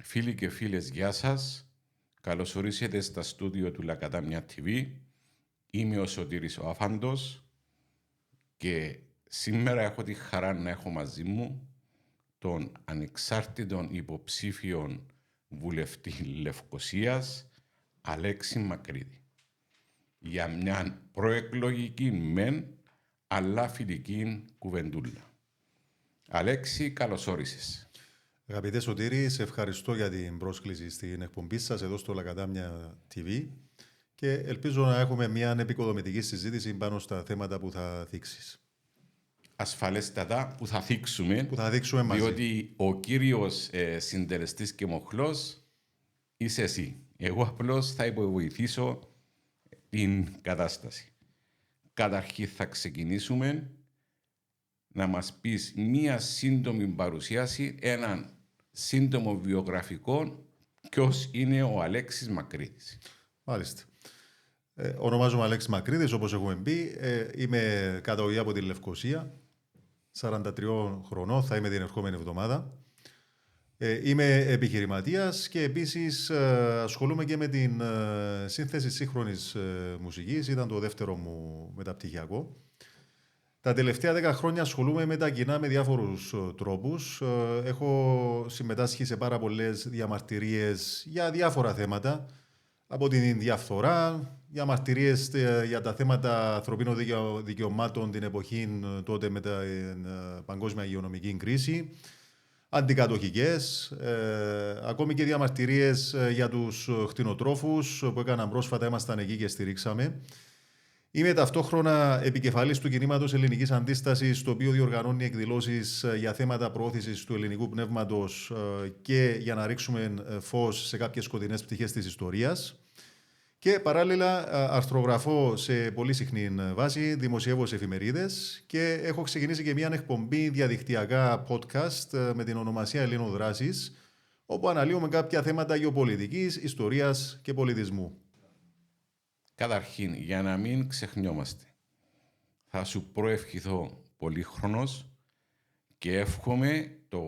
Φίλοι και φίλες, γεια σας. Καλώς ορίσετε στα στούντιο του Λακατάμια TV. Είμαι ο Σωτήρης ο Άφαντος και σήμερα έχω τη χαρά να έχω μαζί μου τον ανεξάρτητον υποψήφιον βουλευτή Λευκωσίας, Αλέξη Μακρύτη, για μια προεκλογική μεν, αλλά φιλική κουβεντούλα. Αλέξη, καλώς όρισες. Αγαπητέ Σωτήρη, σε ευχαριστώ για την πρόσκληση στην εκπομπή σας εδώ στο Λακατάμια TV και ελπίζω να έχουμε μια επικοδομητική συζήτηση πάνω στα θέματα που θα θίξεις. Ασφαλέστατα που θα θίξουμε, μαζί. Διότι ο κύριος συντελεστής και μοχλός είσαι εσύ. Εγώ απλώς θα υποβοηθήσω την κατάσταση. Καταρχήν θα ξεκινήσουμε να μας πεις μία σύντομη παρουσίαση, έναν σύντομο βιογραφικό, ποιος είναι ο Αλέξης Μακρύτης. Μάλιστα. Ονομάζομαι Αλέξης Μακρύτης, όπως έχουμε πει. Είμαι καταγωγή από τη Λευκωσία, 43 χρονών, θα είμαι την ερχόμενη εβδομάδα. Είμαι επιχειρηματίας και επίσης ασχολούμαι και με την σύνθεση σύγχρονης μουσικής. Ήταν το δεύτερο μου μεταπτυχιακό. Τα τελευταία 10 χρόνια ασχολούμαι με τα κοινά με διάφορους τρόπους. Έχω συμμετάσχει σε πάρα πολλές διαμαρτυρίες για διάφορα θέματα. Από την διαφθορά, διαμαρτυρίες για τα θέματα ανθρωπίνων δικαιωμάτων την εποχή τότε με την παγκόσμια υγειονομική κρίση, αντικατοχικές, ακόμη και διαμαρτυρίες για τους κτηνοτρόφους που έκαναν πρόσφατα, ήμασταν εκεί και στηρίξαμε. Είμαι ταυτόχρονα επικεφαλής του κινήματος Ελληνικής Αντίστασης, το οποίο διοργανώνει εκδηλώσεις για θέματα προώθησης του ελληνικού πνεύματος και για να ρίξουμε φως σε κάποιες σκοτεινές πτυχές της ιστορίας. Και παράλληλα αρθρογραφώ σε πολύ συχνή βάση, δημοσιεύω σε εφημερίδες και έχω ξεκινήσει και μια εκπομπή διαδικτυακά podcast με την ονομασία Ελλήνων Δράσης, όπου αναλύουμε κάποια θέματα γεωπολιτικής, ιστορίας και πολιτισμού. Καταρχήν, για να μην ξεχνιόμαστε, θα σου προευχηθώ πολύχρονος και εύχομαι το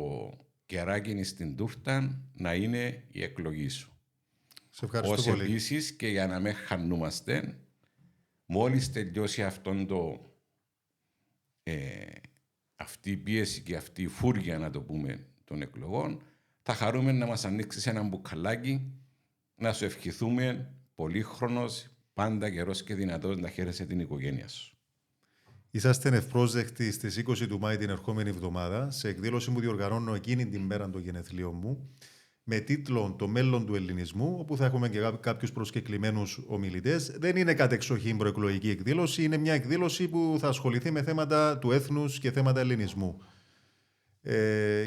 κεράκι στην τούρτα να είναι η εκλογή σου. Σε ευχαριστώ Ως πολύ. επίσης και για να μην χανούμαστε, μόλις τελειώσει αυτή η πίεση και αυτή η φούρια, να το πούμε, των εκλογών, θα χαρούμε να μας ανοίξεις ένα μπουκαλάκι, να σου ευχηθούμε πολύχρονος, πάντα καιρός και δυνατός να χαίρεσαι την οικογένεια σου. Είσαστε ευπρόσδεκτοι στις 20 του Μάη την ερχόμενη εβδομάδα σε εκδήλωση που διοργανώνω εκείνη την μέρα των γενεθλίων μου με τίτλο «Το μέλλον του ελληνισμού», όπου θα έχουμε και κάποιους προσκεκλημένους ομιλητές. Δεν είναι κατεξοχήν προεκλογική εκδήλωση, είναι μια εκδήλωση που θα ασχοληθεί με θέματα του έθνους και θέματα ελληνισμού.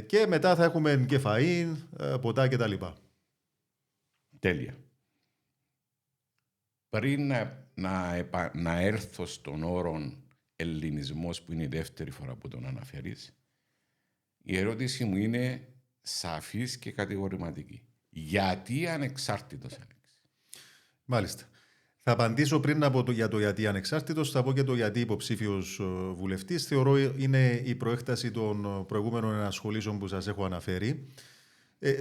Και μετά θα έχουμε και φαΐ, ποτά κτλ. Τέλεια. Πριν να έρθω στον όρο ελληνισμός, που είναι η δεύτερη φορά που τον αναφέρεις, η ερώτηση μου είναι σαφής και κατηγορηματική. Γιατί ανεξάρτητος, Αλέξη? Μάλιστα. Θα απαντήσω πριν για το γιατί ανεξάρτητος, θα πω και το γιατί υποψήφιος βουλευτής. Θεωρώ είναι η προέκταση των προηγούμενων ενασχολήσεων που σας έχω αναφέρει.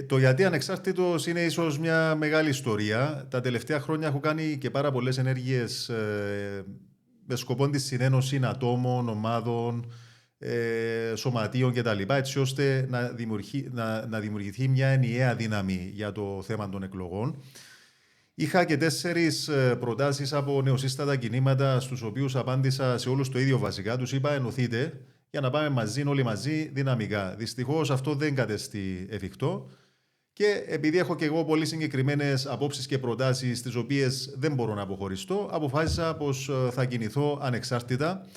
Το γιατί ανεξάρτητος είναι ίσως μια μεγάλη ιστορία. Τα τελευταία χρόνια έχω κάνει και πάρα πολλές ενέργειες με σκοπό τη συνένωση ατόμων, ομάδων, σωματείων κτλ. Έτσι ώστε να δημιουργηθεί μια ενιαία δύναμη για το θέμα των εκλογών. Είχα και 4 προτάσεις από νεοσύστατα κινήματα, στους οποίους απάντησα σε όλους το ίδιο βασικά. Τους είπα ενωθείτε για να πάμε μαζί, όλοι μαζί, δυναμικά. Δυστυχώς αυτό δεν κατέστη εφικτό. Και επειδή έχω και εγώ πολύ συγκεκριμένες απόψεις και προτάσεις, τις οποίες δεν μπορώ να αποχωριστώ, αποφάσισα πως θα κινηθώ ανεξάρτητα.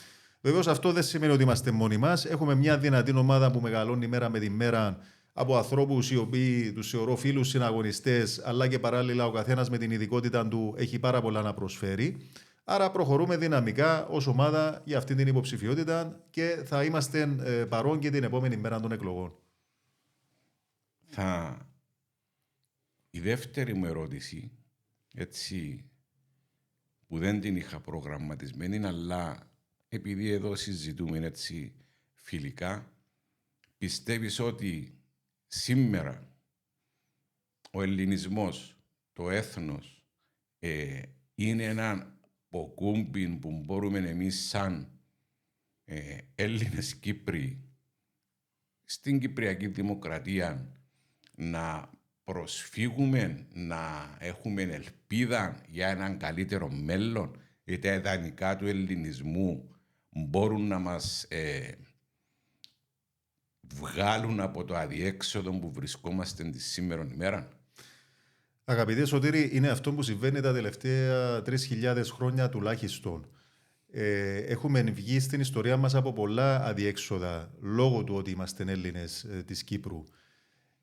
Βεβαίως αυτό δεν σημαίνει ότι είμαστε μόνοι μας. Έχουμε μια δυνατή ομάδα που μεγαλώνει μέρα με τη μέρα από ανθρώπους οι οποίοι τους θεωρώ φίλους, συναγωνιστές, αλλά και παράλληλα ο καθένας με την ειδικότητα του έχει πάρα πολλά να προσφέρει. Άρα προχωρούμε δυναμικά ως ομάδα για αυτή την υποψηφιότητα και θα είμαστε παρόν και την επόμενη μέρα των εκλογών. Η δεύτερη μου ερώτηση, έτσι, που δεν την είχα προγραμματισμένη, αλλά επειδή εδώ συζητούμε έτσι φιλικά, πιστεύεις ότι σήμερα ο ελληνισμός, το έθνος, είναι ένα ποκούμπι που μπορούμε εμείς σαν Έλληνες Κύπροι στην Κυπριακή Δημοκρατία να προσφύγουμε, να έχουμε ελπίδα για έναν καλύτερο μέλλον, γιατί τα ιδανικά του ελληνισμού μπορούν να μας βγάλουν από το αδιέξοδο που βρισκόμαστε τη σήμερα ημέρα. Αγαπητέ Σωτήρη, είναι αυτό που συμβαίνει τα τελευταία 3.000 χρόνια τουλάχιστον. Έχουμε βγει στην ιστορία μας από πολλά αδιέξοδα λόγω του ότι είμαστε Έλληνες της Κύπρου.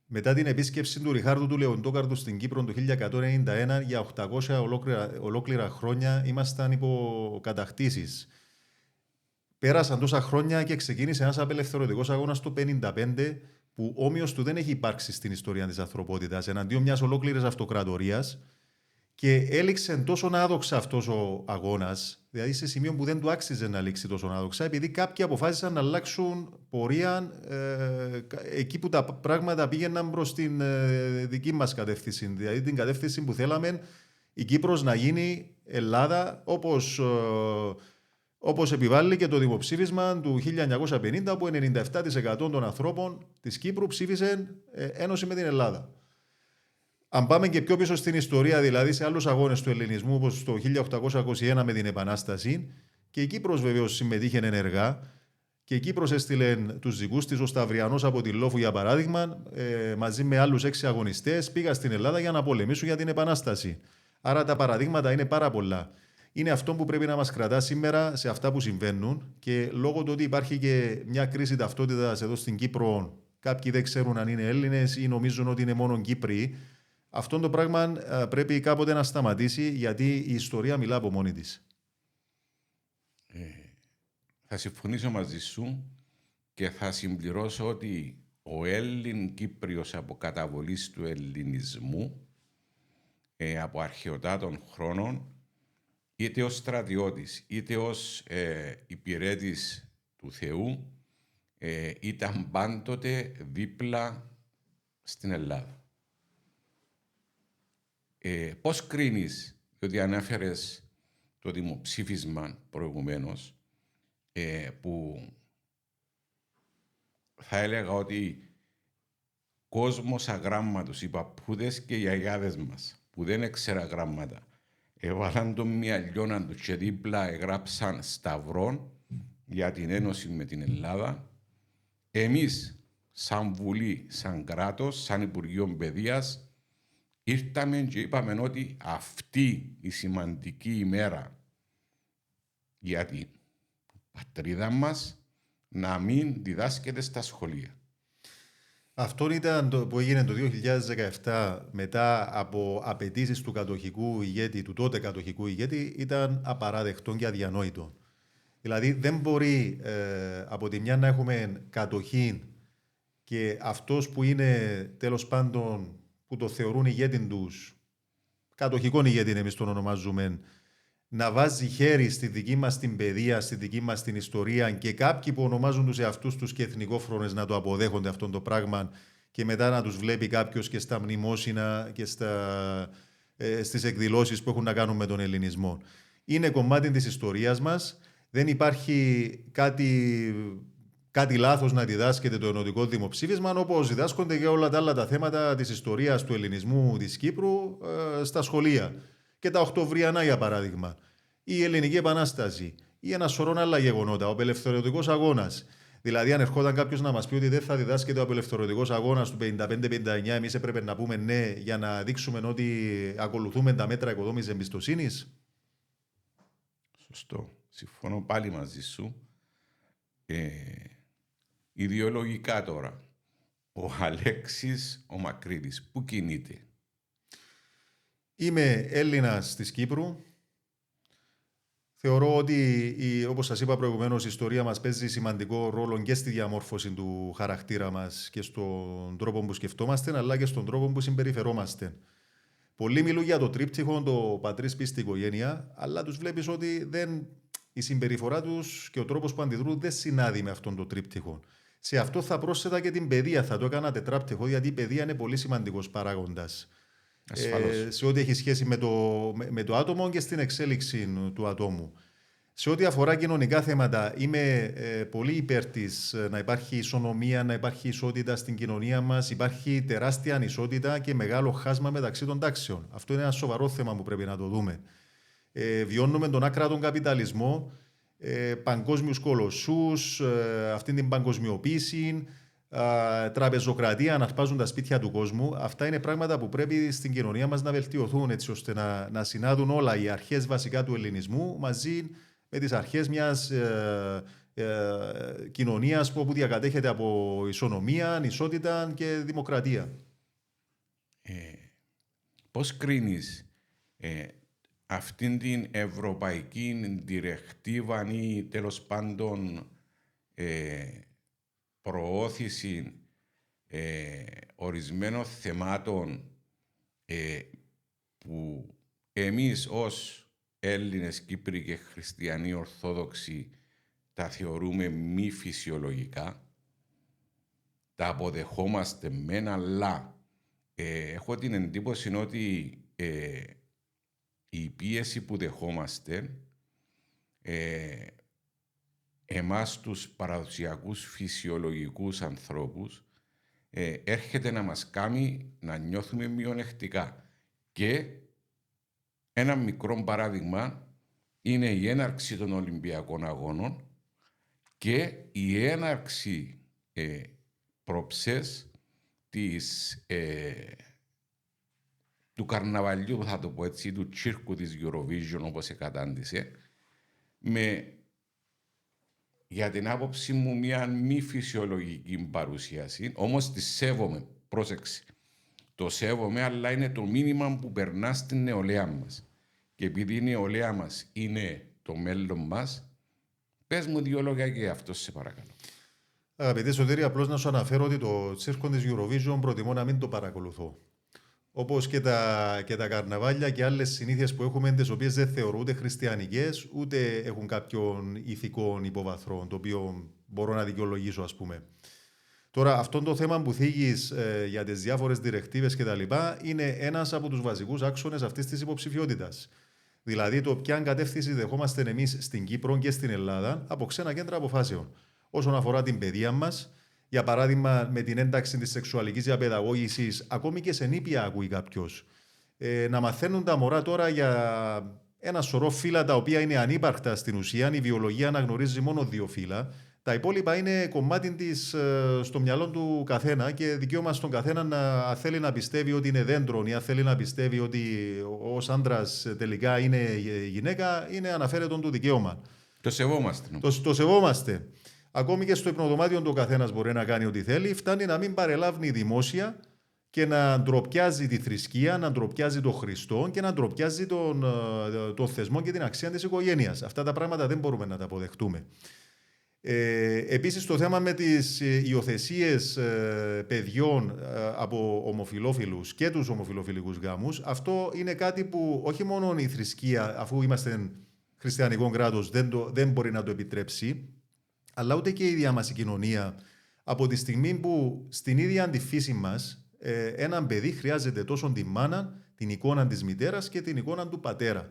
Μετά την επίσκεψη του Ριχάρδου του Λεοντόκαρδου στην Κύπρο το 1191, για 800 ολόκληρα χρόνια ήμασταν υπό κατακτήσεις. Πέρασαν τόσα χρόνια και ξεκίνησε ένας απελευθερωτικός αγώνας το 1955, που όμοιος του δεν έχει υπάρξει στην ιστορία της ανθρωπότητας, εναντίον μιας ολόκληρης αυτοκρατορίας, και έληξε τόσο άδοξα αυτός ο αγώνας, δηλαδή σε σημείο που δεν του άξιζε να λήξει τόσο άδοξα, επειδή κάποιοι αποφάσισαν να αλλάξουν πορεία εκεί που τα πράγματα πήγαιναν προς την δική μας κατεύθυνση, δηλαδή την κατεύθυνση που θέλαμε η Κύπρος να γίνει Ελλάδα, όπως επιβάλλει και το δημοψήφισμα του 1950, που 97% των ανθρώπων της Κύπρου ψήφισε ένωση με την Ελλάδα. Αν πάμε και πιο πίσω στην ιστορία, δηλαδή σε άλλους αγώνες του ελληνισμού, όπως το 1821 με την Επανάσταση, και η Κύπρος βεβαίως συμμετείχε ενεργά, και η Κύπρος έστειλε τους δικούς της, ο Σταυριανός από τη Λόφου για παράδειγμα, μαζί με άλλους 6 αγωνιστές, πήγα στην Ελλάδα για να πολεμήσουν για την Επανάσταση. Άρα τα παραδείγματα είναι πάρα πολλά. Είναι αυτό που πρέπει να μας κρατά σήμερα σε αυτά που συμβαίνουν, και λόγω του ότι υπάρχει και μια κρίση ταυτότητας εδώ στην Κύπρο, κάποιοι δεν ξέρουν αν είναι Έλληνες ή νομίζουν ότι είναι μόνο Κύπροι. Αυτό το πράγμα πρέπει κάποτε να σταματήσει, γιατί η ιστορία μιλά από μόνη της. Θα συμφωνήσω μαζί σου και θα συμπληρώσω ότι ο Έλλην Κύπριος από καταβολής του ελληνισμού, από αρχαιοτάτων χρόνων, είτε ως στρατιώτης, είτε ως υπηρέτης του Θεού, ήταν πάντοτε δίπλα στην Ελλάδα. Πώς κρίνεις, διότι ανέφερες το δημοψήφισμα προηγουμένως, που θα έλεγα ότι κόσμος αγράμματος, οι παππούδες και οι αγιάδες μας, που δεν έξερα γράμματα, έβαλαν τον μια λιώνα του και δίπλα έγραψαν σταυρών για την ένωση με την Ελλάδα. Εμείς, σαν Βουλή, σαν κράτος, σαν Υπουργείο Παιδείας, ήρθαμε και είπαμε ότι αυτή η σημαντική ημέρα για την πατρίδα μας να μην διδάσκεται στα σχολεία. Αυτό ήταν το που έγινε το 2017 μετά από απαιτήσεις του κατοχικού ηγέτη, του τότε κατοχικού ηγέτη, ήταν απαράδεκτο και αδιανόητο. Δηλαδή δεν μπορεί από τη μια να έχουμε κατοχή και αυτός που είναι τέλος πάντων που το θεωρούν ηγέτη τους, κατοχικών ηγέτη εμείς τον ονομάζουμε, να βάζει χέρι στη δική μας την παιδεία, στη δική μας την ιστορία, και κάποιοι που ονομάζουν τους εαυτούς τους και εθνικόφρονες να το αποδέχονται αυτό το πράγμα, και μετά να τους βλέπει κάποιος και στα μνημόσυνα και στις εκδηλώσεις που έχουν να κάνουν με τον ελληνισμό. Είναι κομμάτι της ιστορίας μας. Δεν υπάρχει κάτι λάθος να διδάσκεται το ενωτικό δημοψήφισμα, όπως διδάσκονται και όλα τα άλλα τα θέματα της ιστορίας του ελληνισμού της Κύπρου στα σχολεία. Και τα Οκτωβριανά, για παράδειγμα, η Ελληνική Επανάσταση ή ένα σωρό άλλα γεγονότα, ο απελευθερωτικός αγώνας. Δηλαδή, αν ερχόταν κάποιος να μας πει ότι δεν θα διδάσκεται ο απελευθερωτικός αγώνας του 55-59, εμείς έπρεπε να πούμε ναι για να δείξουμε ότι ακολουθούμε τα μέτρα οικοδόμησης εμπιστοσύνης. Σωστό. Συμφωνώ πάλι μαζί σου. Ιδεολογικά τώρα, ο Αλέξης ο Μακρύδης, πού κινείται? Είμαι Έλληνας της Κύπρου. Θεωρώ ότι, όπως σας είπα προηγουμένως, η ιστορία μας παίζει σημαντικό ρόλο και στη διαμόρφωση του χαρακτήρα μας και στον τρόπο που σκεφτόμαστε, αλλά και στον τρόπο που συμπεριφερόμαστε. Πολλοί μιλούν για το τρίπτυχο, το πατρίς, πίστη, οικογένεια, αλλά τους βλέπεις ότι η συμπεριφορά τους και ο τρόπος που αντιδρούν δεν συνάδει με αυτόν το τρίπτυχο. Σε αυτό θα πρόσθετα και την παιδεία. Θα το έκανα τετράπτυχο, γιατί η παιδεία είναι πολύ σημαντικός παράγοντας. Ασφαλώς. σε ό,τι έχει σχέση με το άτομο και στην εξέλιξη του ατόμου. Σε ό,τι αφορά κοινωνικά θέματα, είμαι πολύ υπέρ της να υπάρχει ισονομία, να υπάρχει ισότητα στην κοινωνία μας. Υπάρχει τεράστια ανισότητα και μεγάλο χάσμα μεταξύ των τάξεων. Αυτό είναι ένα σοβαρό θέμα που πρέπει να το δούμε. Βιώνουμε τον άκρατον καπιταλισμό, παγκόσμιους κολοσσούς, αυτή την παγκοσμιοποίηση, τραπεζοκρατία, να αρπάζουν τα σπίτια του κόσμου. Αυτά είναι πράγματα που πρέπει στην κοινωνία μας να βελτιωθούν, έτσι ώστε να συνάδουν όλα οι αρχές βασικά του ελληνισμού μαζί με τις αρχές μιας κοινωνίας που διακατέχεται από ισονομία, ισότητα και δημοκρατία. Πώς κρίνεις αυτήν την ευρωπαϊκή διρεκτίβα ή τέλος πάντων προώθηση ορισμένων θεμάτων που εμείς ως Έλληνες, Κύπροι και Χριστιανοί Ορθόδοξοι τα θεωρούμε μη φυσιολογικά, τα αποδεχόμαστε μεν, αλλά έχω την εντύπωση ότι η πίεση που δεχόμαστε εμάς τους παραδοσιακούς φυσιολογικούς ανθρώπους έρχεται να μας κάνει να νιώθουμε μειονεκτικά. Και ένα μικρό παράδειγμα είναι η έναρξη των Ολυμπιακών Αγώνων και η έναρξη προψές του καρναβαλιού, θα το πω έτσι, του τσίρκου της Eurovision, όπως εκατάντησε, για την άποψη μου μια μη φυσιολογική παρουσίαση, όμως τη σέβομαι, πρόσεξε. Το σέβομαι, αλλά είναι το μήνυμα που περνά στην νεολαία μας. Και επειδή η νεολαία μας είναι το μέλλον μας, πες μου 2 λόγια και αυτό, σε παρακαλώ. Αγαπητέ Σωτήρη, απλώς να σου αναφέρω ότι το τσίρκο της Eurovision προτιμώ να μην το παρακολουθώ. Όπως και τα καρναβάλια και άλλες συνήθειες που έχουμε, τις οποίες δεν θεωρώ ούτε χριστιανικές, ούτε έχουν κάποιον ηθικό υποβαθρό, το οποίο μπορώ να δικαιολογήσω, ας πούμε. Τώρα, αυτό το θέμα που θίγεις για τις διάφορες διρεκτίβες κτλ. Είναι ένας από τους βασικούς άξονες αυτής της υποψηφιότητας. Δηλαδή, το ποια κατεύθυνση δεχόμαστε εμείς στην Κύπρο και στην Ελλάδα από ξένα κέντρα αποφάσεων. Όσον αφορά την παιδεία μας, για παράδειγμα, με την ένταξη της σεξουαλικής διαπαιδαγώγησης, ακόμη και σε νήπια ακούει κάποιος. Να μαθαίνουν τα μωρά τώρα για ένα σωρό φύλλα τα οποία είναι ανύπαρκτα στην ουσία. Η βιολογία αναγνωρίζει μόνο 2 φύλλα. Τα υπόλοιπα είναι κομμάτι της στο μυαλό του καθένα και δικαίωμα στον καθένα να θέλει να πιστεύει ότι είναι δέντρο ή αν θέλει να πιστεύει ότι ως άντρας τελικά είναι γυναίκα, είναι αναφέρετον του δικαίωμα. Το σεβόμαστε. Το σεβόμαστε. Ακόμη και στο υπνοδωμάτιο του καθένας μπορεί να κάνει ό,τι θέλει. Φτάνει να μην παρελάβει δημόσια και να ντροπιάζει τη θρησκεία, να ντροπιάζει τον Χριστό και να ντροπιάζει τον θεσμό και την αξία της οικογένειας. Αυτά τα πράγματα δεν μπορούμε να τα αποδεχτούμε. Επίσης, το θέμα με τις υιοθεσίες παιδιών από ομοφυλόφιλους και τους ομοφυλοφιλικούς γάμους, αυτό είναι κάτι που όχι μόνο η θρησκεία, αφού είμαστε χριστιανικό κράτος, δεν μπορεί να το επιτρέψει, αλλά ούτε και η ίδια μας η κοινωνία, από τη στιγμή που στην ίδια τη φύση μας ένα παιδί χρειάζεται τόσο τη μάνα, την εικόνα της μητέρας και την εικόνα του πατέρα.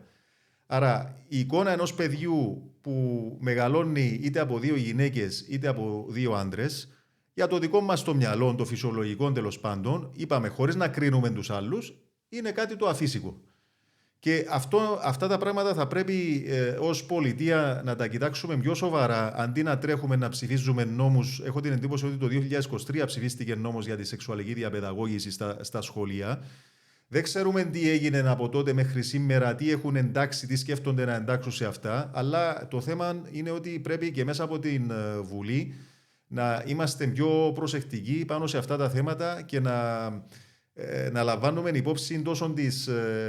Άρα η εικόνα ενός παιδιού που μεγαλώνει είτε από 2 γυναίκες είτε από 2 άντρες, για το δικό μας το μυαλό, το φυσιολογικό τέλος πάντων, είπαμε χωρίς να κρίνουμε τους άλλους, είναι κάτι το αφύσικο. Και αυτά τα πράγματα θα πρέπει ως πολιτεία να τα κοιτάξουμε πιο σοβαρά, αντί να τρέχουμε να ψηφίζουμε νόμους. Έχω την εντύπωση ότι το 2023 ψηφίστηκε νόμος για τη σεξουαλική διαπαιδαγώγηση στα σχολεία. Δεν ξέρουμε τι έγινε από τότε μέχρι σήμερα, τι έχουν εντάξει, τι σκέφτονται να εντάξουν σε αυτά. Αλλά το θέμα είναι ότι πρέπει και μέσα από την Βουλή να είμαστε πιο προσεκτικοί πάνω σε αυτά τα θέματα και να λαμβάνουμε υπόψη τόσο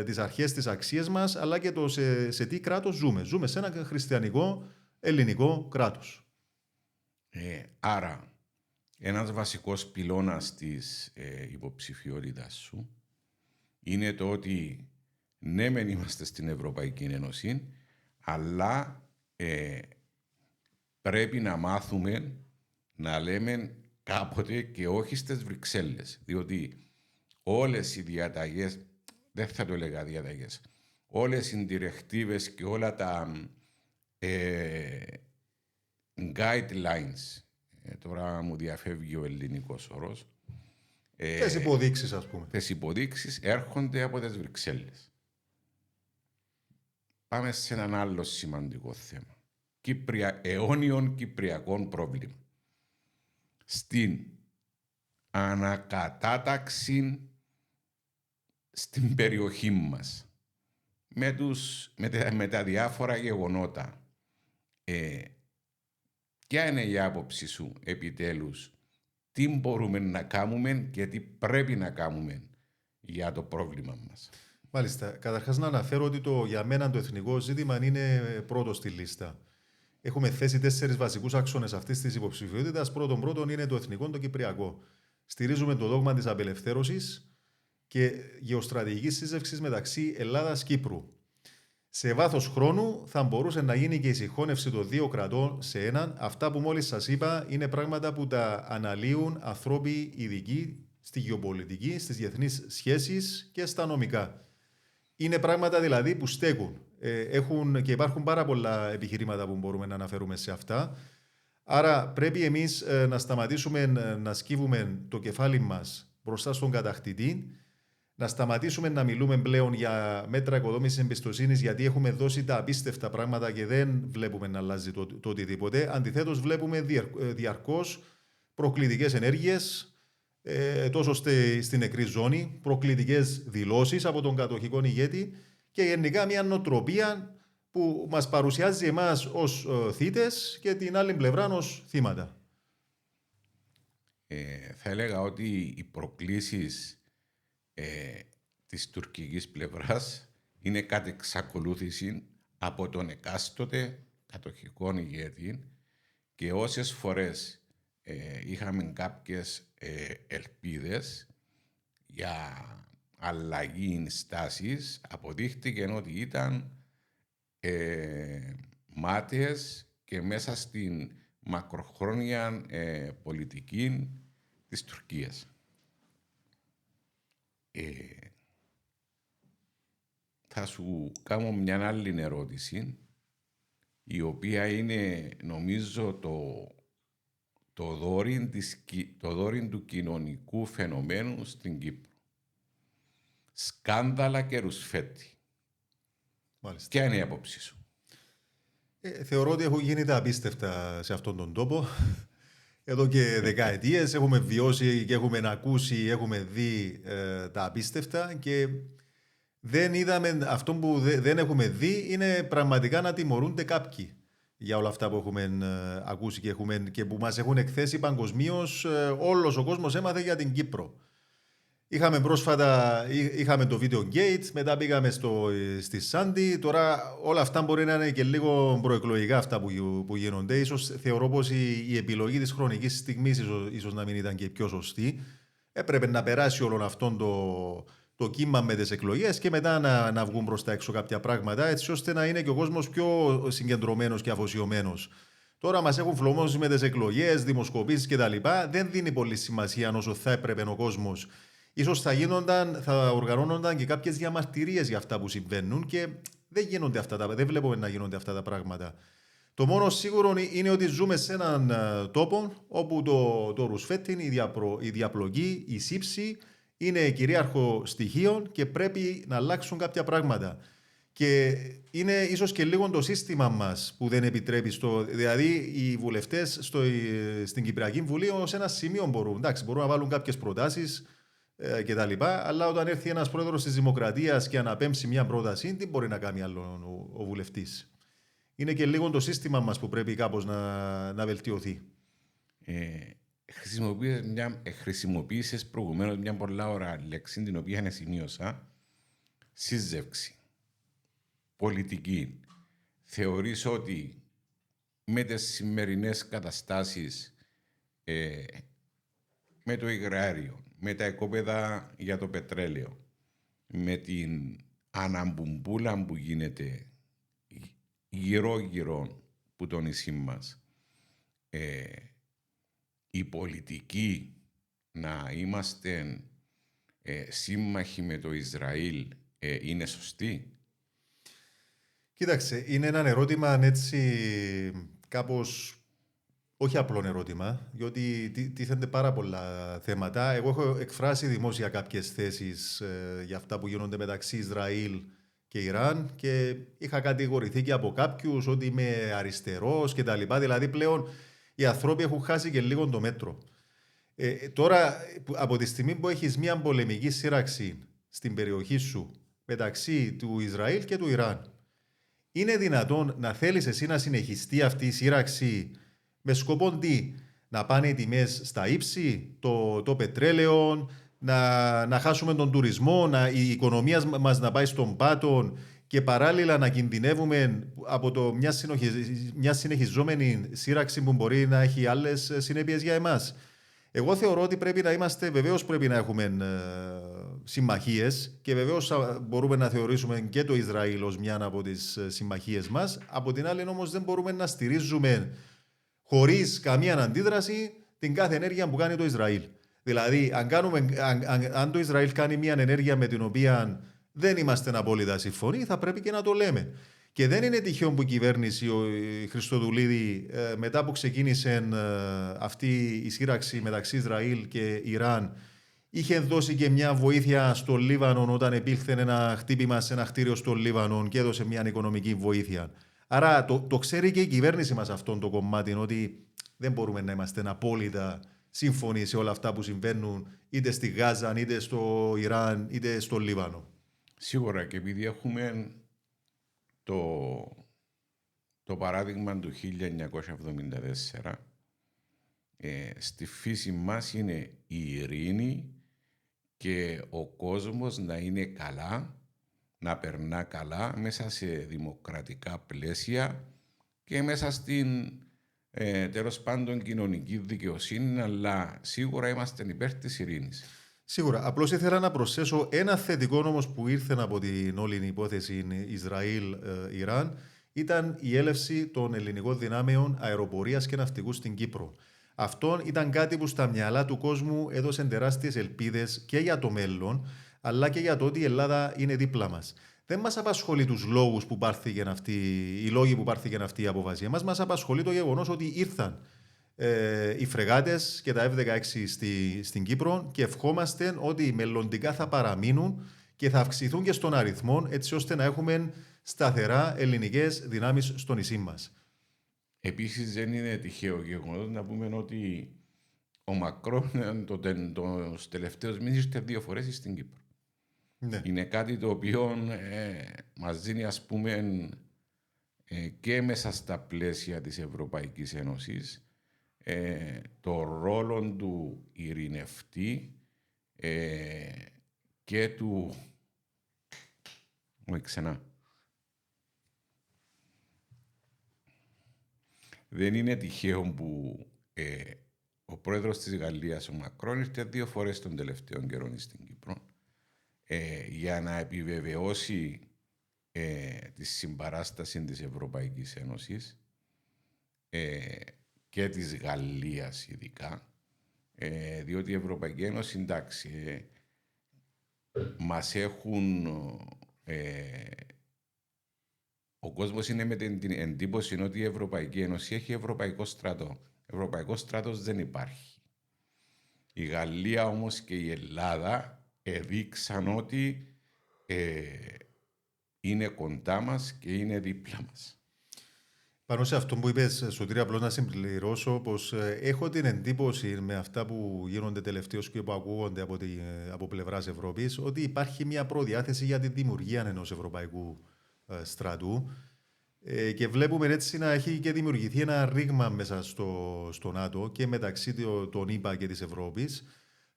τις αρχές, τις αξίες μας, αλλά και σε τι κράτος ζούμε. Ζούμε σε ένα χριστιανικό, ελληνικό κράτος. Άρα, ένας βασικός πυλώνας της υποψηφιότητας σου είναι το ότι ναι, μεν είμαστε στην Ευρωπαϊκή Ένωση, αλλά πρέπει να μάθουμε να λέμε κάποτε και όχι στις Βρυξέλλες. Διότι όλες οι διαταγές, δεν θα το έλεγα διαταγές, όλες οι διρεκτίβες και όλα τα guidelines, τώρα μου διαφεύγει ο ελληνικός όρος, Τις υποδείξεις, ας πούμε. τις υποδείξεις έρχονται από τις Βρυξέλλες. Πάμε σε έναν άλλο σημαντικό θέμα. Αιώνιον κυπριακών πρόβλημα. Στην ανακατάταξη στην περιοχή μας με τα διάφορα γεγονότα. Ποια είναι η άποψη σου επιτέλους, τι μπορούμε να κάνουμε και τι πρέπει να κάνουμε για το πρόβλημα μας? Μάλιστα. Καταρχάς να αναφέρω ότι για μένα το εθνικό ζήτημα είναι πρώτο στη λίστα. Έχουμε θέσει 4 βασικούς άξονες αυτής της υποψηφιότητας. Πρώτον είναι το εθνικό, το κυπριακό. Στηρίζουμε το δόγμα της απελευθέρωσης και γεωστρατηγικής σύζευξης μεταξύ Ελλάδας-Κύπρου. Σε βάθος χρόνου θα μπορούσε να γίνει και η συγχώνευση των 2 κρατών σε έναν. Αυτά που μόλις σας είπα είναι πράγματα που τα αναλύουν ανθρώποι ειδικοί στη γεωπολιτική, στις διεθνείς σχέσεις και στα νομικά. Είναι πράγματα δηλαδή που στέκουν. Και υπάρχουν πάρα πολλά επιχειρήματα που μπορούμε να αναφέρουμε σε αυτά. Άρα πρέπει εμείς να σταματήσουμε να σκύβουμε το κεφάλι μας μπροστά στον κατακτητή, να σταματήσουμε να μιλούμε πλέον για μέτρα οικοδόμησης εμπιστοσύνης, γιατί έχουμε δώσει τα απίστευτα πράγματα και δεν βλέπουμε να αλλάζει το οτιδήποτε. Αντιθέτως βλέπουμε διαρκώς προκλητικές ενέργειες, τόσο στην νεκρή ζώνη, προκλητικές δηλώσεις από τον κατοχικό ηγέτη και γενικά μια νοοτροπία που μας παρουσιάζει εμάς ως θύτες και την άλλη πλευρά ως θύματα. Θα έλεγα ότι οι προκλήσεις της τουρκικής πλευράς είναι κατ' εξακολούθηση από τον εκάστοτε κατοχικό ηγέτη, και όσες φορές είχαμε κάποιες ελπίδες για αλλαγή στάσης, αποδείχτηκε ότι ήταν μάταιες και μέσα στην μακροχρόνια πολιτική της Τουρκίας. Θα σου κάνω μια άλλη ερώτηση, η οποία είναι νομίζω το δόρυ του κοινωνικού φαινομένου στην Κύπρο. Σκάνδαλα και ρουσφέτη. Μάλιστα. Ποια είναι η άποψή σου? Θεωρώ ότι έχουν γίνει τα απίστευτα σε αυτόν τον τόπο. Εδώ και δεκαετίες έχουμε βιώσει και έχουμε ακούσει, έχουμε δει τα απίστευτα και δεν είδαμε, αυτό που δεν έχουμε δει είναι πραγματικά να τιμωρούνται κάποιοι για όλα αυτά που έχουμε ακούσει και που μας έχουν εκθέσει παγκοσμίως. Όλος ο κόσμος έμαθε για την Κύπρο. Είχαμε πρόσφατα το Video Gate, μετά πήγαμε στη Σάντι. Τώρα όλα αυτά μπορεί να είναι και λίγο προεκλογικά αυτά που γίνονται. Ίσως θεωρώ πως η επιλογή της χρονικής στιγμής ίσως να μην ήταν και πιο σωστή. Έπρεπε να περάσει όλο αυτόν το κύμα με τις εκλογές και μετά να βγουν προς τα έξω κάποια πράγματα, έτσι ώστε να είναι και ο κόσμος πιο συγκεντρωμένος και αφοσιωμένος. Τώρα μας έχουν φλωμώσει με τις εκλογές, δημοσκοπήσεις κτλ. Δεν δίνει πολύ σημασία όσο θα έπρεπε ο κόσμος. Ίσως θα οργανώνονταν και κάποιες διαμαρτυρίες για αυτά που συμβαίνουν και δεν βλέπουμε να γίνονται αυτά τα πράγματα. Το μόνο σίγουρο είναι ότι ζούμε σε έναν τόπο όπου το ρουσφέτιν, η διαπλοκή, η σύψη είναι κυρίαρχο στοιχείο και πρέπει να αλλάξουν κάποια πράγματα. Και είναι ίσως και λίγο το σύστημα μας που δεν επιτρέπει. Δηλαδή, οι βουλευτές στην Κυπριακή Βουλή ως ένα σημείο μπορούν να βάλουν κάποιες προτάσεις κτλ. Αλλά όταν έρθει ένας πρόεδρος της Δημοκρατίας και αναπέμψει μια πρόταση, τι μπορεί να κάνει άλλο ο βουλευτής? Είναι και λίγο το σύστημα μας που πρέπει κάπως να βελτιωθεί. Χρησιμοποίησες προηγουμένως μια πολλά ώρα λέξη, την οποία σημείωσα. Σύζευξη. Πολιτική. Θεωρείς ότι με τις σημερινές καταστάσεις, με το υγραέριο, με τα οικόπεδα για το πετρέλαιο, με την αναμπουμπούλα που γίνεται γύρω-γύρω που το νησί μας, η πολιτική να είμαστε σύμμαχοι με το Ισραήλ είναι σωστή? Κοίταξε, είναι ένα ερώτημα έτσι κάπως όχι απλό ερώτημα, διότι τίθενται πάρα πολλά θέματα. Εγώ έχω εκφράσει δημόσια κάποιες θέσεις για αυτά που γίνονται μεταξύ Ισραήλ και Ιράν και είχα κατηγορηθεί και από κάποιους ότι είμαι αριστερός κτλ. Δηλαδή πλέον οι άνθρωποι έχουν χάσει και λίγο το μέτρο. Τώρα, από τη στιγμή που έχεις μια πολεμική σύραξη στην περιοχή σου μεταξύ του Ισραήλ και του Ιράν, είναι δυνατόν να θέλεις εσύ να συνεχιστεί αυτή η σύραξη με σκοπό τι, να πάνε οι τιμές στα ύψη, το πετρέλαιο, να χάσουμε τον τουρισμό, η οικονομία μας να πάει στον πάτο και παράλληλα να κινδυνεύουμε από μια συνεχιζόμενη σύραξη που μπορεί να έχει άλλες συνέπειες για εμάς. Εγώ θεωρώ ότι βεβαίως πρέπει να έχουμε συμμαχίες και βεβαίως μπορούμε να θεωρήσουμε και το Ισραήλ ως μια από τις συμμαχίες μας. Από την άλλη όμως δεν μπορούμε να στηρίζουμε χωρίς καμία αντίδραση την κάθε ενέργεια που κάνει το Ισραήλ. Δηλαδή, αν το Ισραήλ κάνει μια ενέργεια με την οποία δεν είμαστε απόλυτα συμφωνοί, θα πρέπει και να το λέμε. Και δεν είναι τυχαίο που η κυβέρνηση, ο Χριστοδουλίδη, μετά που ξεκίνησε αυτή η σύραξη μεταξύ Ισραήλ και Ιράν, είχε δώσει και μια βοήθεια στο Λίβανο όταν επήλθε ένα χτύπημα σε ένα κτίριο στο Λίβανο και έδωσε μια οικονομική βοήθεια. Άρα το ξέρει και η κυβέρνηση μας αυτό το κομμάτι, ότι δεν μπορούμε να είμαστε απόλυτα σύμφωνοι σε όλα αυτά που συμβαίνουν είτε στη Γάζα, είτε στο Ιράν, είτε στο Λίβανο. Σίγουρα, και επειδή έχουμε το παράδειγμα του 1974, στη φύση μας είναι η ειρήνη και ο κόσμος να είναι καλά, να περνά καλά μέσα σε δημοκρατικά πλαίσια και μέσα στην τέλος πάντων κοινωνική δικαιοσύνη, αλλά σίγουρα είμαστε υπέρ της ειρήνης. Σίγουρα. Απλώς ήθελα να προσθέσω ένα θετικό όμως που ήρθε από την όλη υπόθεση Ισραήλ-Ιράν, ήταν η έλευση των ελληνικών δυνάμεων αεροπορίας και ναυτικού στην Κύπρο. Αυτό ήταν κάτι που στα μυαλά του κόσμου έδωσε τεράστιες ελπίδες και για το μέλλον, αλλά και για το ότι η Ελλάδα είναι δίπλα μας. Δεν μας απασχολεί τους λόγους που πάρθηκαν οι λόγοι που πάρθηκαν αυτή η απόφαση. Μας απασχολεί το γεγονός ότι ήρθαν οι φρεγάτες και τα F-16 στην Κύπρο και ευχόμαστε ότι μελλοντικά θα παραμείνουν και θα αυξηθούν και στον αριθμό, έτσι ώστε να έχουμε σταθερά ελληνικές δυνάμεις στο νησί μας. Επίσης δεν είναι τυχαίο γεγονός να πούμε ότι ο Μακρόν τους τελευταίους μήνες ήρθε 2 φορές στην Κύπρο. Ναι. Είναι κάτι το οποίο μας δίνει, ας πούμε, και μέσα στα πλαίσια της Ευρωπαϊκής Ένωσης το ρόλο του ειρηνευτή και του... Δεν είναι τυχαίο που ο πρόεδρος της Γαλλίας, ο Μακρόν, ήρθε 2 φορές τον τελευταίο καιρό στην Κύπρο για να επιβεβαιώσει τη συμπαράσταση της Ευρωπαϊκής Ένωσης και της Γαλλίας ειδικά, διότι η Ευρωπαϊκή Ένωση, εντάξει, μας έχουν... ο κόσμος είναι με την εντύπωση ότι η Ευρωπαϊκή Ένωση έχει Ευρωπαϊκό στρατό. Ευρωπαϊκός στρατός δεν υπάρχει. Η Γαλλία όμως και η Ελλάδα έδειξαν ότι είναι κοντά μας και είναι δίπλα μας. Πάνω σε αυτό που είπες, Σωτήρη, απλώς να συμπληρώσω πως έχω την εντύπωση με αυτά που γίνονται τελευταίως και που ακούγονται από πλευράς Ευρώπης, ότι υπάρχει μια προδιάθεση για τη δημιουργία ενός ευρωπαϊκού στρατού και βλέπουμε έτσι να έχει και δημιουργηθεί ένα ρήγμα μέσα στο ΝΑΤΟ και μεταξύ των ΗΠΑ και της Ευρώπης.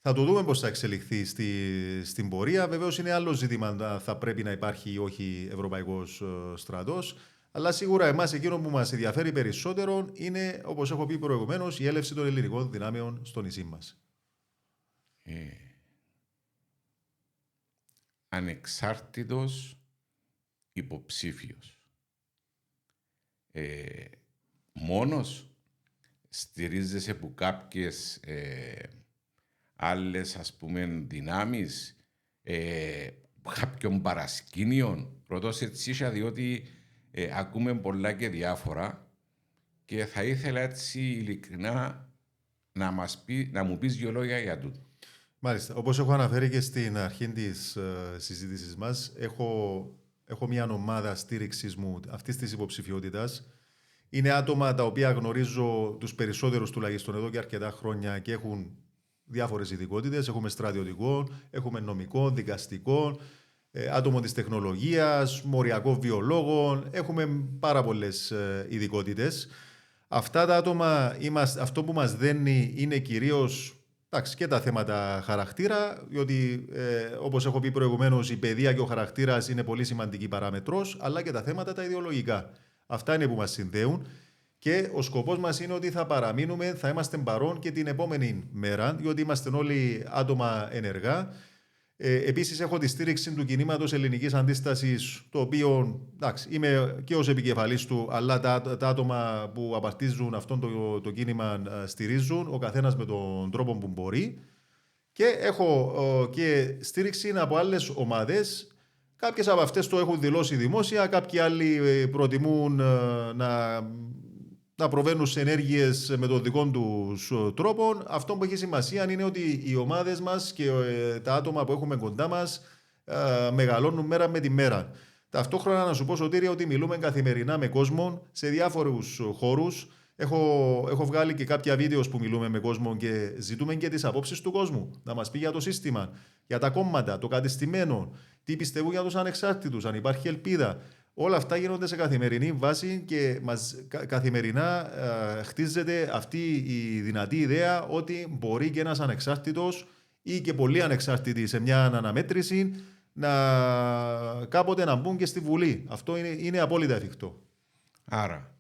Θα το δούμε πώς θα εξελιχθεί στην πορεία. Βεβαίως είναι άλλο ζήτημα αν θα πρέπει να υπάρχει ή όχι ευρωπαϊκός στρατός. Αλλά σίγουρα εμάς εκείνο που μας ενδιαφέρει περισσότερο είναι, όπως έχω πει προηγουμένως, η έλευση των ελληνικών δυνάμεων στο νησί μας. Ανεξάρτητος υποψήφιος. Μόνος στηρίζεσαι από κάποιες άλλες, ας πούμε, δυνάμεις, κάποιον παρασκήνιον. Ρωτώ σε τσίσια διότι ακούμε πολλά και διάφορα και θα ήθελα έτσι ειλικρινά να μου πεις δυο λόγια για τούτο. Μάλιστα. Όπως έχω αναφέρει και στην αρχή της συζήτησης μας, έχω μια ομάδα στήριξης μου αυτής της υποψηφιότητας. Είναι άτομα τα οποία γνωρίζω τους περισσότερους τουλάχιστον εδώ και αρκετά χρόνια και έχουν διάφορες ειδικότητες. Έχουμε στρατιωτικό, έχουμε νομικό, δικαστικό, άτομο της τεχνολογίας, μοριακό βιολόγο. Έχουμε πάρα πολλές ειδικότητες. Αυτά τα άτομα, αυτό που μας δένει είναι κυρίως και τα θέματα χαρακτήρα, διότι όπως έχω πει προηγουμένως, η παιδεία και ο χαρακτήρας είναι πολύ σημαντική παράμετρος, αλλά και τα θέματα τα ιδεολογικά. Αυτά είναι που μας συνδέουν και ο σκοπός μας είναι ότι θα παραμείνουμε, θα είμαστε παρόν και την επόμενη μέρα, διότι είμαστε όλοι άτομα ενεργά. Επίσης, έχω τη στήριξη του κινήματος Ελληνικής Αντίστασης, το οποίο είμαι και ως επικεφαλής του, αλλά τα άτομα που απαρτίζουν αυτό το κίνημα στηρίζουν, ο καθένας με τον τρόπο που μπορεί. Και έχω και στήριξη από άλλες ομάδες. Κάποιες από αυτές το έχουν δηλώσει δημόσια, κάποιοι άλλοι προτιμούν να προβαίνουν σε ενέργειες με τον δικό τους τρόπο. Αυτό που έχει σημασία είναι ότι οι ομάδες μας και τα άτομα που έχουμε κοντά μας μεγαλώνουν μέρα με τη μέρα. Ταυτόχρονα να σου πω, Σωτήρη, ότι μιλούμε καθημερινά με κόσμο σε διάφορους χώρους. Έχω βγάλει και κάποια βίντεο που μιλούμε με κόσμο και ζητούμε και τις απόψεις του κόσμου. Να μας πει για το σύστημα, για τα κόμματα, το κατεστημένο, τι πιστεύουν για τους ανεξάρτητους, αν υπάρχει ελπίδα. Όλα αυτά γίνονται σε καθημερινή βάση και καθημερινά χτίζεται αυτή η δυνατή ιδέα ότι μπορεί και ένας ανεξάρτητος ή και πολλοί ανεξάρτητοι σε μια αναμέτρηση κάποτε να μπουν και στη Βουλή. Αυτό είναι απόλυτα εφικτό. Άρα,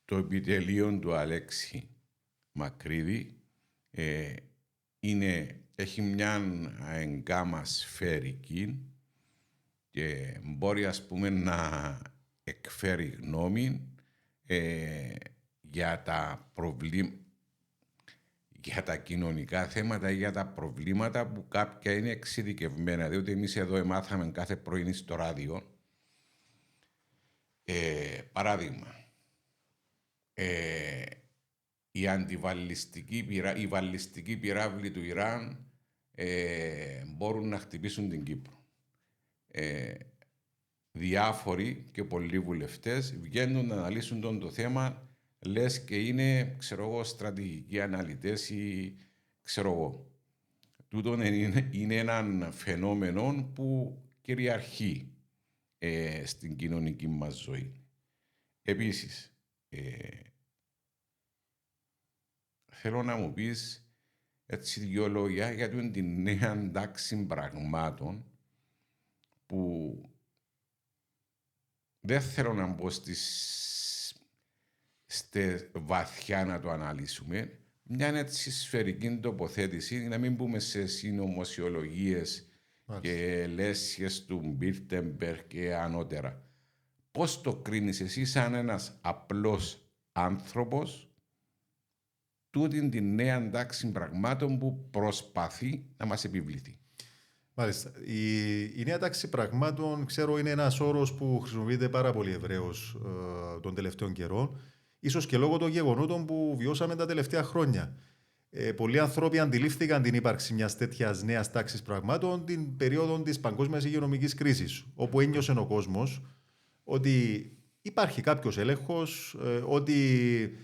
το επιτελείο του Αλέξη Μακρύδη έχει μια εγκάμα σφαιρική και μπορεί, ας πούμε, να εκφέρει γνώμη για τα κοινωνικά θέματα ή για τα προβλήματα που κάποια είναι εξειδικευμένα. Διότι εμείς εδώ μάθαμε κάθε πρωί στο ράδιο. Παράδειγμα, οι βαλιστικοί πυράβλοι του Ιράν μπορούν να χτυπήσουν την Κύπρο. Διάφοροι και πολλοί βουλευτές βγαίνουν να αναλύσουν το θέμα, λες και είναι, στρατηγικοί αναλυτές ή Τούτον είναι ένα φαινόμενο που κυριαρχεί στην κοινωνική μας ζωή. Επίσης, θέλω να μου πεις έτσι δυο λόγια για την νέα τάξη πραγμάτων που δεν θέλω να μπω βαθιά να το αναλύσουμε. Μια έτσι σφαιρική τοποθέτηση, να μην μπούμε σε συνωμοσιολογίες και λέσχες του Μπίρτεμπεργκ και ανώτερα. Πώς το κρίνεις εσύ σαν ένας απλός άνθρωπος τούτην την νέα τάξη πραγμάτων που προσπαθεί να μας επιβληθεί? Μάλιστα. Η νέα τάξη πραγμάτων, ξέρω, είναι ένας όρος που χρησιμοποιείται πάρα πολύ ευρέως των τελευταίων καιρών, ίσως και λόγω των γεγονότων που βιώσαμε τα τελευταία χρόνια. Πολλοί άνθρωποι αντιλήφθηκαν την ύπαρξη μιας τέτοιας νέας τάξης πραγμάτων την περίοδο της παγκόσμιας υγειονομικής κρίσης, όπου ένιωσε ο κόσμος ότι υπάρχει κάποιος έλεγχος, ότι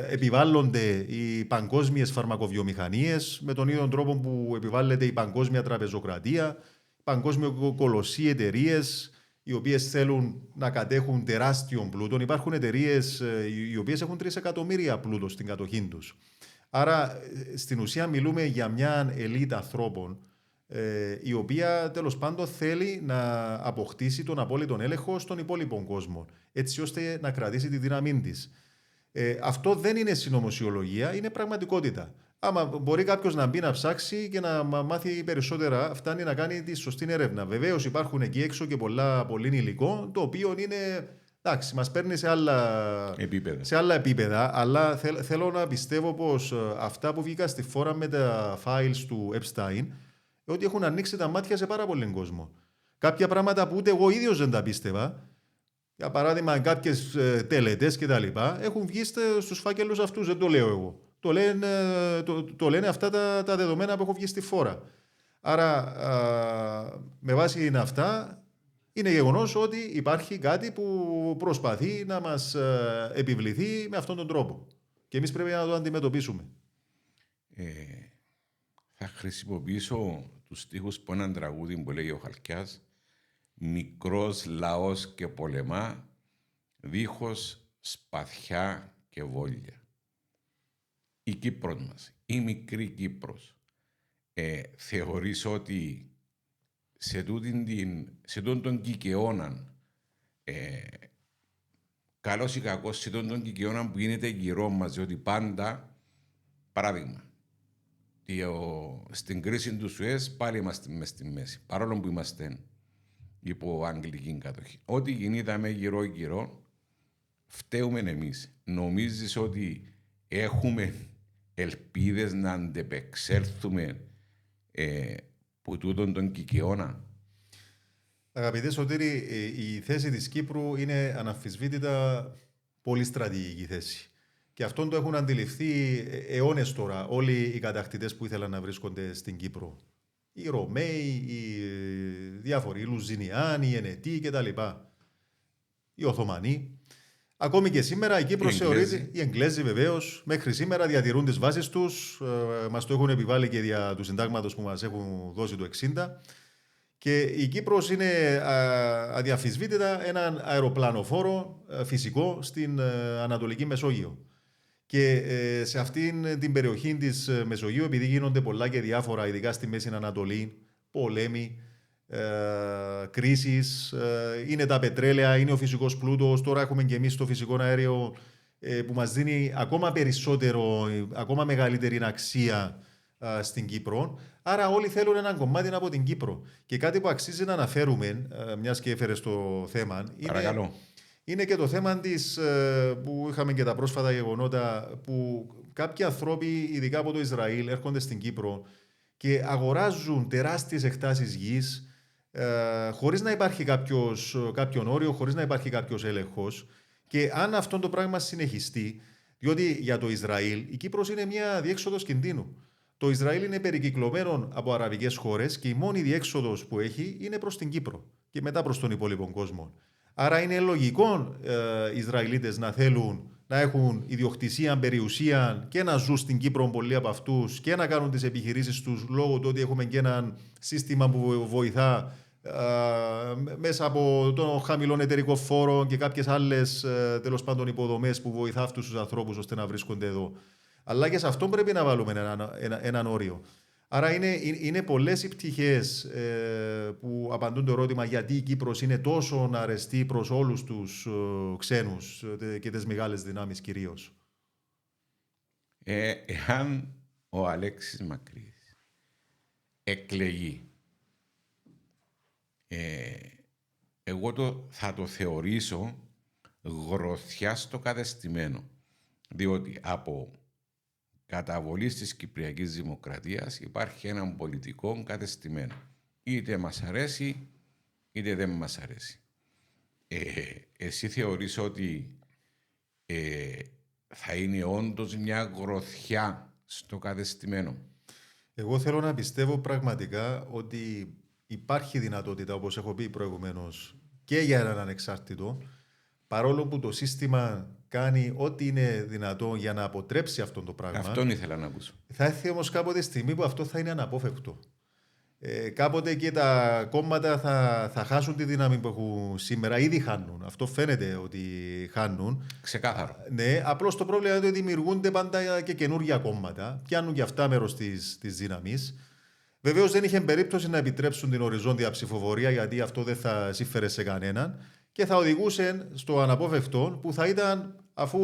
επιβάλλονται οι παγκόσμιες φαρμακοβιομηχανίες με τον ίδιο τρόπο που επιβάλλεται η παγκόσμια τραπεζοκρατία, παγκόσμιο κολοσσοί εταιρείες οι οποίες θέλουν να κατέχουν τεράστιων πλούτων. Υπάρχουν εταιρείες οι οποίες έχουν 3 εκατομμύρια πλούτο στην κατοχή τους. Άρα, στην ουσία μιλούμε για μια ελίτ ανθρώπων η οποία τέλος πάντων θέλει να αποκτήσει τον απόλυτο έλεγχο στον υπόλοιπο κόσμο, έτσι ώστε να κρατήσει τη δύναμή της. Αυτό δεν είναι συνωμοσιολογία, είναι πραγματικότητα. Άμα μπορεί κάποιος να μπει να ψάξει και να μάθει περισσότερα, φτάνει να κάνει τη σωστή έρευνα. Βεβαίως υπάρχουν εκεί έξω και πολύ υλικό, το οποίο είναι, εντάξει, μας παίρνει σε άλλα επίπεδα, αλλά θέλω να πιστεύω πως αυτά που βγήκαν στη φόρα με τα files του Epstein, ότι έχουν ανοίξει τα μάτια σε πάρα πολλοί κόσμο. Κάποια πράγματα που ούτε εγώ ίδιος δεν τα πίστευα, για παράδειγμα κάποιες τελετές και τα λοιπά, έχουν βγει στους φάκελους αυτούς, δεν το λέω εγώ. Το λένε αυτά τα δεδομένα που έχουν βγει στη φόρα. Άρα, με βάση αυτά, είναι γεγονός ότι υπάρχει κάτι που προσπαθεί να μας επιβληθεί με αυτόν τον τρόπο. Και εμείς πρέπει να το αντιμετωπίσουμε. Θα χρησιμοποιήσω τους στίχους από έναν τραγούδι που λέγει ο Χαλκιάς, «Μικρός λαός και πολεμά, δίχως σπαθιά και βόλια». Η Κύπρος μας, η μικρή Κύπρος, θεωρείς ότι σε τούτον τον κικαιώναν, καλός ή κακός, σε τούτον τον κικαιώναν που γίνεται γύρω μας, διότι πάντα, παράδειγμα, στην κρίση του Σουέζ πάλι είμαστε μες στη μέση, παρόλο που είμαστε υπό αγγλική κατοχή. Ό,τι κινήταμε γύρω-γύρω, φταίουμε εμείς. Νομίζεις ότι έχουμε ελπίδες να αντεπεξέλθουμε που τούτον τον κικαιώνα? Αγαπητέ Σωτήρη, η θέση της Κύπρου είναι αναμφισβήτητα πολύ στρατηγική θέση. Και αυτόν το έχουν αντιληφθεί αιώνες τώρα όλοι οι κατακτητές που ήθελαν να βρίσκονται στην Κύπρο. Οι Ρωμαίοι, οι διάφοροι, οι Λουζινιάνοι, οι Ενετοί κτλ. Οι Οθωμανοί. Ακόμη και σήμερα η Κύπρος θεωρείται. Οι Εγγλέζοι βεβαίως μέχρι σήμερα διατηρούν τις βάσεις τους. Μας το έχουν επιβάλει και δια του συντάγματος που μας έχουν δώσει το 1960. Και η Κύπρος είναι αδιαφυσβήτητα έναν αεροπλανοφόρο φυσικό στην Ανατολική Μεσόγειο. Και σε αυτήν την περιοχή της Μεσογείου, επειδή γίνονται πολλά και διάφορα, ειδικά στη Μέση Ανατολή, πολέμοι, κρίσεις, είναι τα πετρέλαια, είναι ο φυσικός πλούτος, τώρα έχουμε και εμείς το φυσικό αέριο που μας δίνει ακόμα περισσότερο, ακόμα μεγαλύτερη αξία στην Κύπρο. Άρα όλοι θέλουν ένα κομμάτι από την Κύπρο. Και κάτι που αξίζει να αναφέρουμε, μιας και έφερε στο θέμα, είναι και το θέμα που είχαμε και τα πρόσφατα γεγονότα που κάποιοι άνθρωποι, ειδικά από το Ισραήλ, έρχονται στην Κύπρο και αγοράζουν τεράστιες εκτάσεις γης χωρίς να υπάρχει κάποιον όριο, χωρίς να υπάρχει κάποιος έλεγχος. Και αν αυτό το πράγμα συνεχιστεί, διότι για το Ισραήλ η Κύπρος είναι μια διέξοδος κινδύνου. Το Ισραήλ είναι περικυκλωμένο από αραβικές χώρες και η μόνη διέξοδος που έχει είναι προς την Κύπρο και μετά προς τον υπόλοιπο κόσμο. Άρα είναι λογικό οι Ισραηλίτες να θέλουν να έχουν ιδιοκτησία, περιουσία και να ζουν στην Κύπρο πολλοί από αυτούς και να κάνουν τις επιχειρήσεις τους λόγω του ότι έχουμε και ένα σύστημα που βοηθά μέσα από τον χαμηλό εταιρικό φόρο και κάποιες άλλες τέλος πάντων υποδομές που βοηθά αυτούς τους ανθρώπους ώστε να βρίσκονται εδώ. Αλλά και σε αυτό πρέπει να βάλουμε έναν όριο. Άρα είναι πολλές οι πτυχές που απαντούν το ερώτημα γιατί η Κύπρος είναι τόσο αρεστή προς όλους τους ξένους και τις μεγάλες δυνάμεις κυρίως. Εάν ο Αλέξης Μακρύδης εκλεγεί, εγώ θα το θεωρήσω γροθιά στο κατεστημένο. Διότι από καταβολής της Κυπριακής Δημοκρατίας υπάρχει έναν πολιτικό κατεστημένο. Είτε μας αρέσει, είτε δεν μας αρέσει. Εσύ θεωρείς ότι θα είναι όντως μια γροθιά στο κατεστημένο? Εγώ θέλω να πιστεύω πραγματικά ότι υπάρχει δυνατότητα, όπως έχω πει προηγουμένως, και για έναν ανεξάρτητο, παρόλο που το σύστημα κάνει ό,τι είναι δυνατό για να αποτρέψει αυτό το πράγμα. Αυτόν ήθελα να ακούσω. Θα έρθει όμως κάποτε στιγμή που αυτό θα είναι αναπόφευκτο. Κάποτε και τα κόμματα θα χάσουν τη δύναμη που έχουν σήμερα. Ήδη χάνουν. Αυτό φαίνεται ότι χάνουν. Ξεκάθαρο. Ναι, απλώς το πρόβλημα είναι ότι δημιουργούνται πάντα και καινούργια κόμματα. Πιάνουν και αυτά μέρος της δύναμης. Βεβαίως δεν είχε περίπτωση να επιτρέψουν την οριζόντια ψηφοφορία, γιατί αυτό δεν θα σύμφερε σε κανέναν και θα οδηγούσε στο αναπόφευκτο που θα ήταν, αφού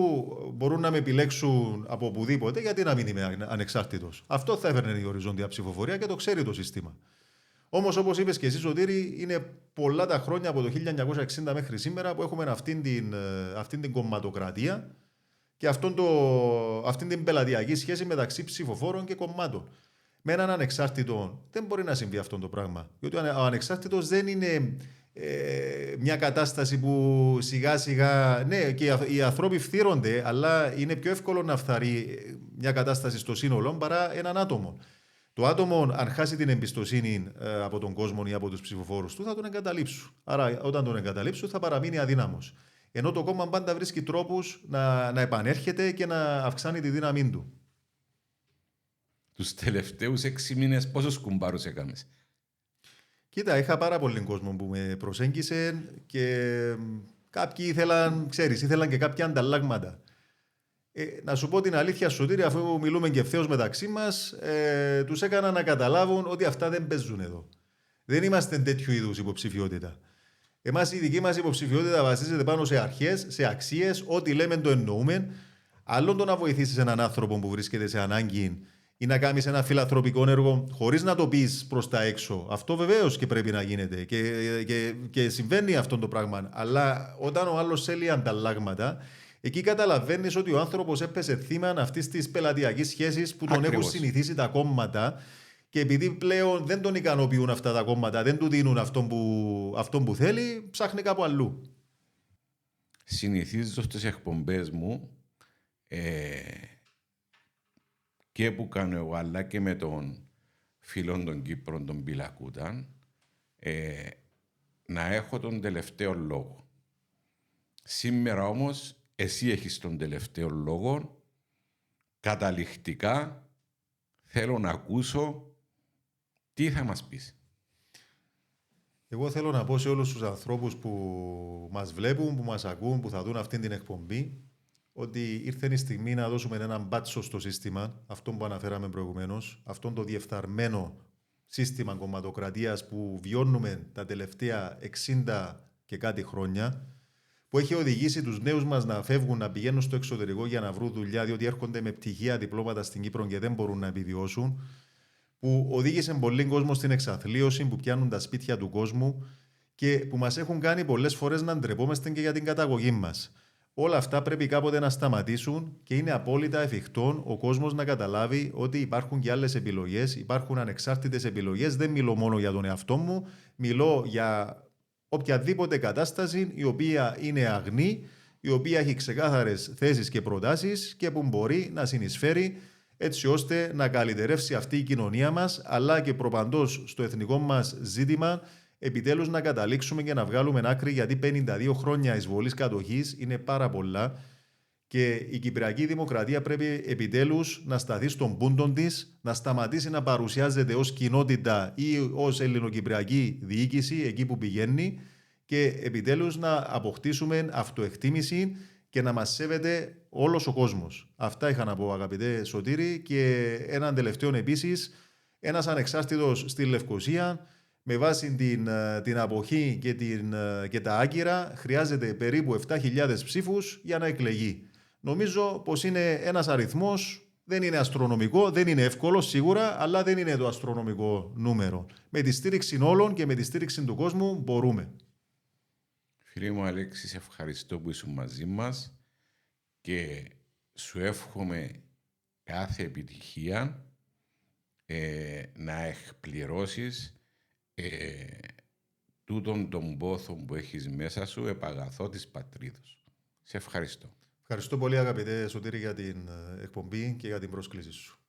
μπορούν να με επιλέξουν από οπουδήποτε, γιατί να μην είμαι ανεξάρτητος. Αυτό θα έφερνε η οριζόντια ψηφοφορία και το ξέρει το σύστημα. Όμως, όπως είπες και εσύ, Σωτήρη, είναι πολλά τα χρόνια από το 1960 μέχρι σήμερα που έχουμε αυτήν την κομματοκρατία και αυτήν την πελατειακή σχέση μεταξύ ψηφοφόρων και κομμάτων. Με έναν ανεξάρτητο δεν μπορεί να συμβεί αυτό το πράγμα. Διότι ο ανεξάρτητος δεν είναι μια κατάσταση που σιγά σιγά. Ναι, και οι άνθρωποι φθύρονται, αλλά είναι πιο εύκολο να φθαρεί μια κατάσταση στο σύνολο παρά έναν άτομο. Το άτομο, αν χάσει την εμπιστοσύνη από τον κόσμο ή από τους ψηφοφόρους του, θα τον εγκαταλείψουν. Άρα, όταν τον εγκαταλείψουν, θα παραμείνει αδύναμος. Ενώ το κόμμα πάντα βρίσκει τρόπους να επανέρχεται και να αυξάνει τη δύναμή του. Τους τελευταίους 6 μήνες πόσους κουμπάρους έκαμες? Κοίτα, είχα πάρα πολύ κόσμο που με προσέγγισε και κάποιοι ήθελαν και κάποια ανταλλάγματα. Να σου πω την αλήθεια, Σωτήρη, αφού μιλούμε και ευθέως μεταξύ μας, τους έκανα να καταλάβουν ότι αυτά δεν παίζουν εδώ. Δεν είμαστε τέτοιου είδους υποψηφιότητα. Εμάς η δική μας υποψηφιότητα βασίζεται πάνω σε αρχές, σε αξίες, ό,τι λέμε το εννοούμε. Άλλον το να βοηθήσεις έναν άνθρωπο που βρίσκεται σε ανάγκη ή να κάνεις ένα φιλανθρωπικό έργο χωρίς να το πεις προς τα έξω. Αυτό βεβαίως και πρέπει να γίνεται και συμβαίνει αυτό το πράγμα. Αλλά όταν ο άλλος θέλει ανταλλάγματα, εκεί καταλαβαίνεις ότι ο άνθρωπος έπεσε θύμα αυτής της πελατειακής σχέσης που τον έχουν συνηθίσει τα κόμματα. Και επειδή πλέον δεν τον ικανοποιούν αυτά τα κόμματα, δεν του δίνουν αυτόν που θέλει, ψάχνει κάπου αλλού. Συνηθίζω στις εκπομπές μου και που κάνω εγώ, αλλά και με τον φίλον των Κύπρων, τον Πιλακούταν, να έχω τον τελευταίο λόγο. Σήμερα όμως εσύ έχεις τον τελευταίο λόγο. Καταληκτικά θέλω να ακούσω τι θα μας πεις. Εγώ θέλω να πω σε όλους τους ανθρώπους που μας βλέπουν, που μας ακούν, που θα δουν αυτή την εκπομπή, ότι ήρθε η στιγμή να δώσουμε έναν μπάτσο στο σύστημα, αυτό που αναφέραμε προηγουμένως, αυτό το διεφθαρμένο σύστημα κομματοκρατίας που βιώνουμε τα τελευταία 60 και κάτι χρόνια, που έχει οδηγήσει τους νέους μας να φεύγουν, να πηγαίνουν στο εξωτερικό για να βρουν δουλειά, διότι έρχονται με πτυχία, διπλώματα στην Κύπρο και δεν μπορούν να επιβιώσουν, που οδήγησε πολύ κόσμο στην εξαθλίωση, που πιάνουν τα σπίτια του κόσμου και που μας έχουν κάνει πολλές φορές να ντρεπόμαστε και για την καταγωγή μας. Όλα αυτά πρέπει κάποτε να σταματήσουν και είναι απόλυτα εφικτόν ο κόσμος να καταλάβει ότι υπάρχουν και άλλες επιλογές, υπάρχουν ανεξάρτητες επιλογές. Δεν μιλώ μόνο για τον εαυτό μου, μιλώ για οποιαδήποτε κατάσταση η οποία είναι αγνή, η οποία έχει ξεκάθαρες θέσεις και προτάσεις και που μπορεί να συνεισφέρει έτσι ώστε να καλυτερεύσει αυτή η κοινωνία μας, αλλά και προπαντός στο εθνικό μας ζήτημα, επιτέλους να καταλήξουμε και να βγάλουμε άκρη, γιατί 52 χρόνια εισβολής κατοχής είναι πάρα πολλά και η Κυπριακή Δημοκρατία πρέπει επιτέλους να σταθεί στον πούντον της, να σταματήσει να παρουσιάζεται ως κοινότητα ή ως ελληνοκυπριακή διοίκηση εκεί που πηγαίνει και επιτέλους να αποκτήσουμε αυτοεκτίμηση και να μας σέβεται όλος ο κόσμος. Αυτά είχα να πω, αγαπητέ Σωτήρη, και έναν τελευταίο επίσης, ένας ανεξάρτητος στη Λευκοσία, με βάση την αποχή και τα άγκυρα, χρειάζεται περίπου 7.000 ψήφους για να εκλεγεί. Νομίζω πως είναι ένας αριθμός, δεν είναι αστρονομικό, δεν είναι εύκολο σίγουρα, αλλά δεν είναι το αστρονομικό νούμερο. Με τη στήριξη όλων και με τη στήριξη του κόσμου μπορούμε. Φίλε μου Αλέξη, σε ευχαριστώ που ήσουν μαζί μας και σου εύχομαι κάθε επιτυχία να εκπληρώσεις τούτον τον πόθο που έχεις μέσα σου επαγαθό της πατρίδος. Σε ευχαριστώ. Ευχαριστώ πολύ, αγαπητέ Σωτήρη, για την εκπομπή και για την πρόσκληση σου.